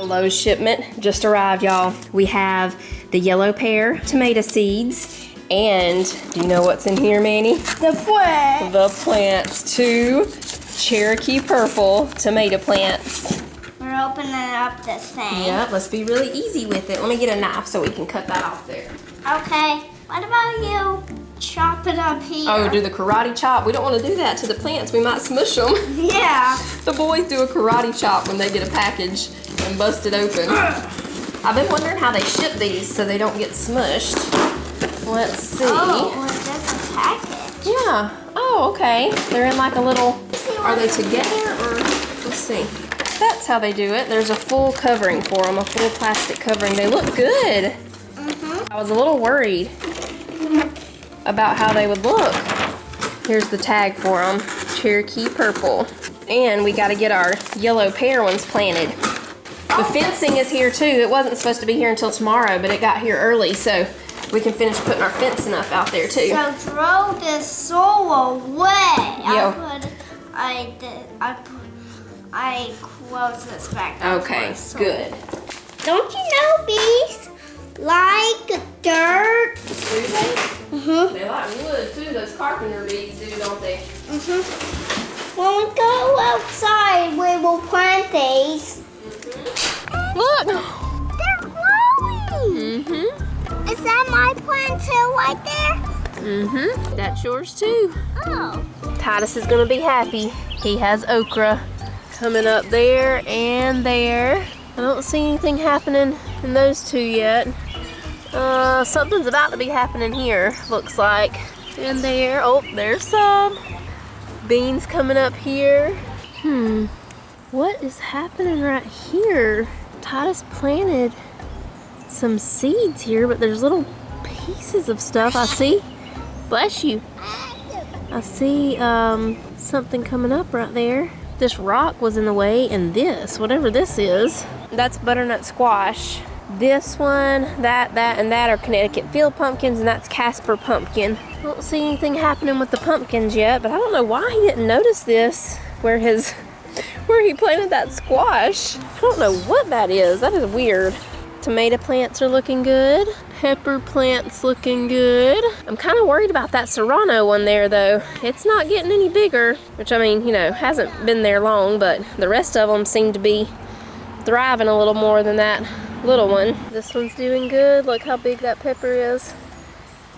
The Lowe's shipment just arrived, y'all. We have the yellow pear tomato seeds, and do you know what's in here, Manny? The plant. The plants. 2 Cherokee purple tomato plants. We're opening up this thing. Yeah, let's be really easy with it. Let me get a knife so we can cut that off there. Okay. What about you chop it up here? Oh, do the karate chop? We don't want to do that to the plants. We might smush them. Yeah. The boys do a karate chop when they get a package and bust it open. I've been wondering how they ship these so they don't get smushed. Let's see. Oh, well, there's a package. Yeah. Oh, okay. They're in like a little, are they together or, let's see. That's how they do it. There's a full covering for them, a full plastic covering. They look good. I was a little worried about how they would look. Here's the tag for them, Cherokee purple. And we gotta get our yellow pear ones planted. The fencing is here too. It wasn't supposed to be here until tomorrow, but it got here early, so we can finish putting our fencing up out there too. So throw this soil away. Yo. I close this back up. Okay, good. Don't you know bees like dirt? Do they? They like wood too. Those carpenter bees do, don't they? When we go outside, we will plant these. Look! They're growing. Is that my plant too, right there? That's yours too. Oh. Titus is gonna be happy. He has okra coming up there and there. I don't see anything happening in those 2 yet. Something's about to be happening here, looks like. And there, oh, there's some. Beans coming up here. What is happening right here? Titus planted some seeds here, but there's little pieces of stuff I see. Bless you. I see something coming up right there. This rock was in the way, and this, whatever this is, that's butternut squash. This one, that, and that are Connecticut field pumpkins, and that's Casper pumpkin. I don't see anything happening with the pumpkins yet, but I don't know why he didn't notice this, where he planted that squash. I don't know what that is. That is weird. Tomato plants are looking good. Pepper plants looking good. I'm kind of worried about that serrano one there though. It's not getting any bigger, which I mean, you know, hasn't been there long, but the rest of them seem to be thriving a little more than that little one. This one's doing good. Look how big that pepper is.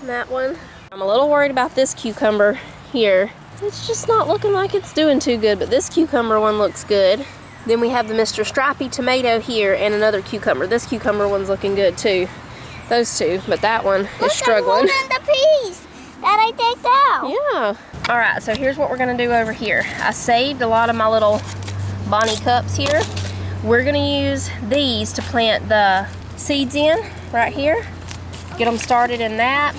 And that one. I'm a little worried about this cucumber here. It's just not looking like it's doing too good, but this cucumber one looks good. Then we have the Mr. Stripey tomato here and another cucumber. This cucumber one's looking good too. Those two, but that one is struggling. Look, I'm holding the piece that I take out. Yeah. All right, so here's what we're gonna do over here. I saved a lot of my little Bonnie cups here. We're gonna use these to plant the seeds in right here. Get them started in that.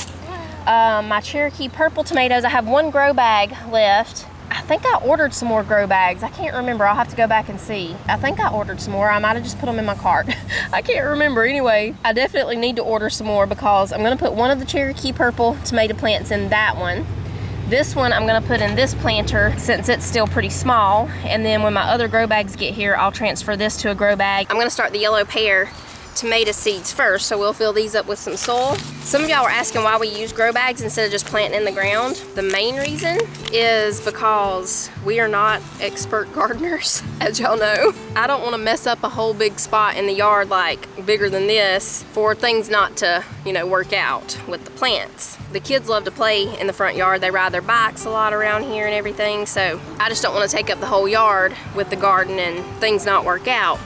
My Cherokee purple tomatoes, I have 1 grow bag left. I think I ordered some more grow bags. I can't remember. I'll have to go back and see. I think I ordered some more. I might have just put them in my cart. I can't remember. Anyway, I definitely need to order some more because I'm going to put one of the Cherokee purple tomato plants in that one. This one I'm going to put in this planter since it's still pretty small. And then when my other grow bags get here, I'll transfer this to a grow bag. I'm going to start the yellow pear tomato seeds first, so we'll fill these up with some soil. Some of y'all were asking why we use grow bags instead of just planting in the ground. The main reason is because we are not expert gardeners, as y'all know. I don't want to mess up a whole big spot in the yard like bigger than this for things not to, you know, work out with the plants. The kids love to play in the front yard. They ride their bikes a lot around here and everything, so I just don't want to take up the whole yard with the garden and things not work out.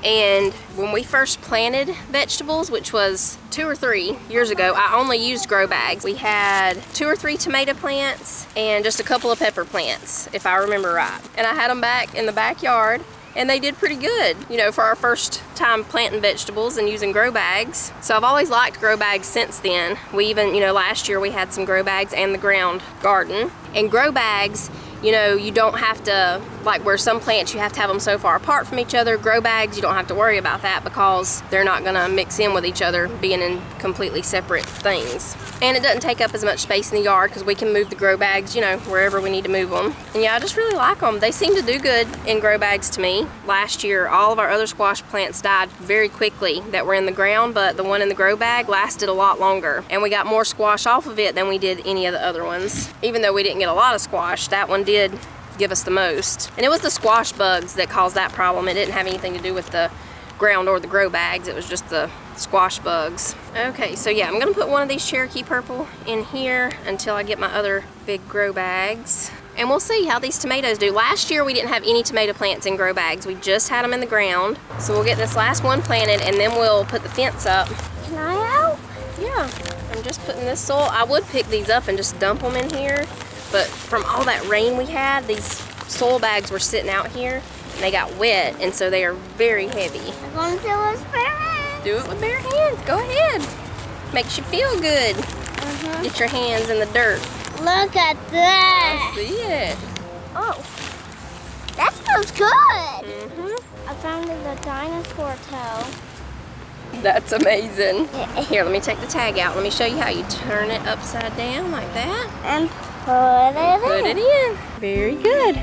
And when we first planted vegetables, which was 2 or 3 years ago, I only used grow bags. We had 2 or 3 tomato plants and just a couple of pepper plants, if I remember right. And I had them back in the backyard and they did pretty good, you know, for our first time planting vegetables and using grow bags. So I've always liked grow bags since then. We even, you know, last year we had some grow bags and the ground garden. And grow bags, you know, you don't have to like where some plants you have to have them so far apart from each other. Grow bags, you don't have to worry about that because they're not gonna mix in with each other, being in completely separate things. And it doesn't take up as much space in the yard because we can move the grow bags, you know, wherever we need to move them. And yeah, I just really like them. They seem to do good in grow bags to me. Last year, all of our other squash plants died very quickly that were in the ground, but the one in the grow bag lasted a lot longer. And we got more squash off of it than we did any of the other ones. Even though we didn't get a lot of squash, that one did give us the most. And it was the squash bugs that caused that problem. It didn't have anything to do with the ground or the grow bags. It was just the squash bugs. Okay, so yeah, I'm gonna put one of these Cherokee purple in here until I get my other big grow bags. And we'll see how these tomatoes do. Last year we didn't have any tomato plants in grow bags. We just had them in the ground. So we'll get this last one planted and then we'll put the fence up. Can I help? Yeah, I'm just putting this soil. I would pick these up and just dump them in here, but from all that rain we had, these soil bags were sitting out here and they got wet, and so they are very heavy. I'm going to do it with bare hands. Do it with bare hands. Go ahead. Makes you feel good. Get your hands in the dirt. Look at that. I see it. Oh, that smells good. I found the dinosaur tail. That's amazing. Here, let me take the tag out. Let me show you how you turn it upside down like that. And put it in. Very good.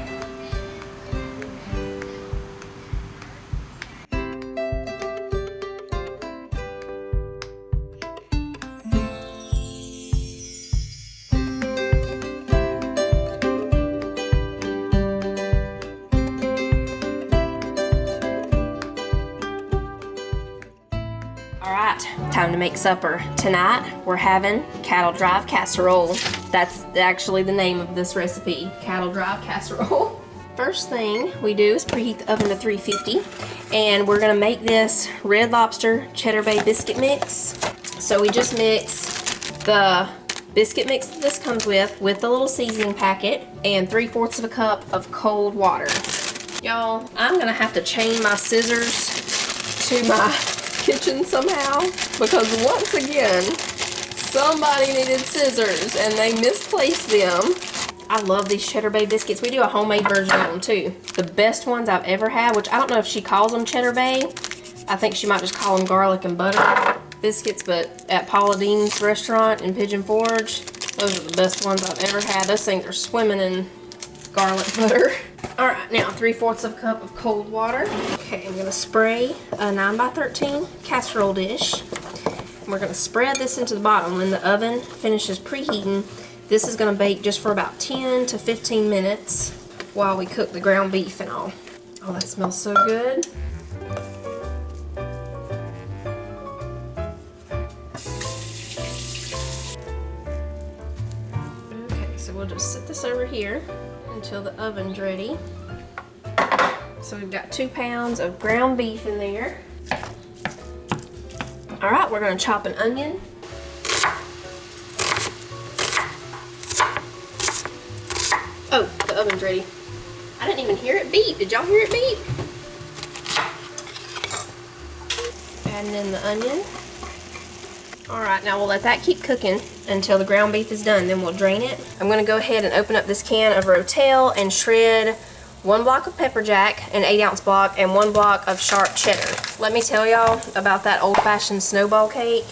Alright, time to make supper. Tonight, we're having cattle drive casserole. That's actually the name of this recipe, cattle drive casserole. First thing we do is preheat the oven to 350, and we're gonna make this Red Lobster Cheddar-Bay Biscuit mix. So we just mix the biscuit mix that this comes with the little seasoning packet, and 3/4 of a cup of cold water. Y'all, I'm gonna have to chain my scissors to my kitchen somehow, because once again somebody needed scissors and they misplaced them. I love these Cheddar-Bay biscuits. We do a homemade version of them too. The best ones I've ever had, which I don't know if she calls them Cheddar-Bay. I think she might just call them garlic and butter biscuits, but at Paula Dean's restaurant in Pigeon Forge, those are the best ones I've ever had. Those things are swimming in garlic butter. All right, now 3/4 of a cup of cold water. Okay, I'm gonna spray a 9x13 casserole dish. And we're gonna spread this into the bottom. When the oven finishes preheating, this is gonna bake just for about 10 to 15 minutes while we cook the ground beef and all. Oh, that smells so good. Okay, so we'll just set this over here until the oven's ready. So we've got 2 pounds of ground beef in there. All right, we're gonna chop an onion. Oh, the oven's ready. I didn't even hear it beep. Did y'all hear it beep? Adding in the onion. All right, now we'll let that keep cooking until the ground beef is done, then we'll drain it. I'm gonna go ahead and open up this can of Ro-Tel and shred 1 block of pepper jack, an 8-ounce block, and 1 block of sharp cheddar. Let me tell y'all about that old-fashioned snowball cake.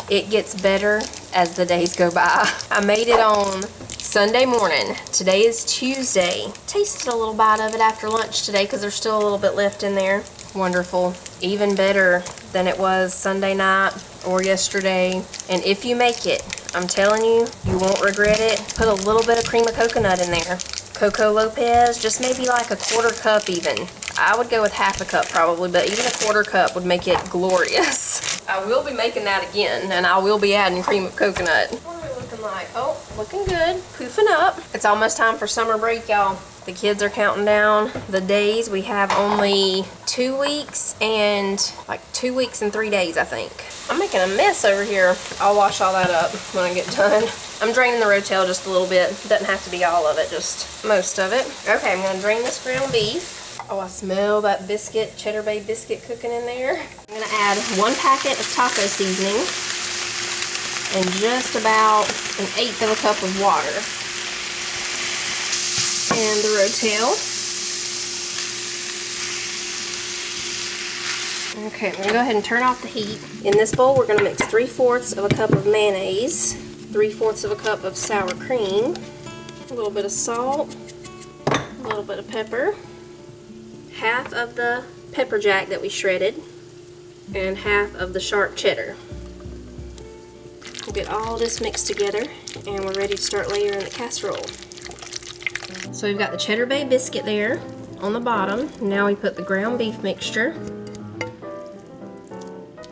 It gets better as the days go by. I made it on Sunday morning. Today is Tuesday. Tasted a little bite of it after lunch today because there's still a little bit left in there. Wonderful. Even better than it was Sunday night or yesterday. And if you make it, I'm telling you, you won't regret it. Put a little bit of cream of coconut in there. Coco Lopez, just maybe like a 1/4 cup even. I would go with 1/2 cup probably, but even a 1/4 cup would make it glorious. I will be making that again, and I will be adding cream of coconut. What are we looking like? Oh, looking good. Poofing up. It's almost time for summer break, y'all. The kids are counting down the days. We have only 2 weeks and like 2 weeks and 3 days, I think. I'm making a mess over here. I'll wash all that up when I get done. I'm draining the Ro-Tel just a little bit. Doesn't have to be all of it, just most of it. Okay, I'm gonna drain this ground beef. Oh, I smell that biscuit, Cheddar-Bay biscuit cooking in there. I'm gonna add 1 packet of taco seasoning and just about 1/8 of a cup of water. And the Ro-Tel. Okay, I'm gonna go ahead and turn off the heat. In this bowl, we're gonna mix 3/4 of a cup of mayonnaise, 3/4 of a cup of sour cream, a little bit of salt, a little bit of pepper, half of the pepper jack that we shredded, and half of the sharp cheddar. We'll get all this mixed together and we're ready to start layering the casserole. So we've got the Cheddar-Bay Biscuit there on the bottom. Now we put the ground beef mixture.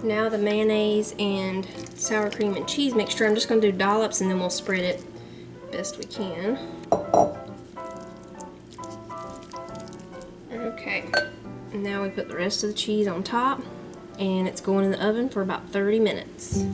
Now the mayonnaise and sour cream and cheese mixture. I'm just going to do dollops and then we'll spread it best we can. Okay, now we put the rest of the cheese on top and it's going in the oven for about 30 minutes.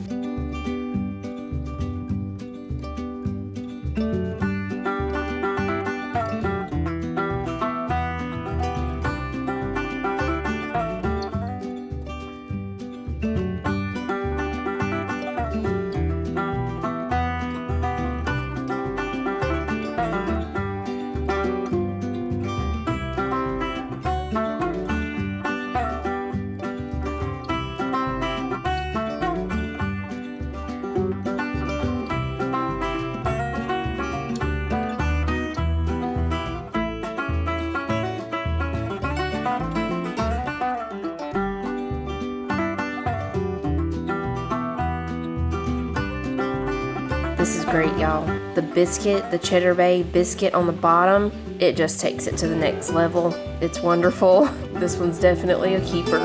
This is great, y'all. The biscuit, the Cheddar-Bay Biscuit on the bottom, it just takes it to the next level. It's wonderful. This one's definitely a keeper.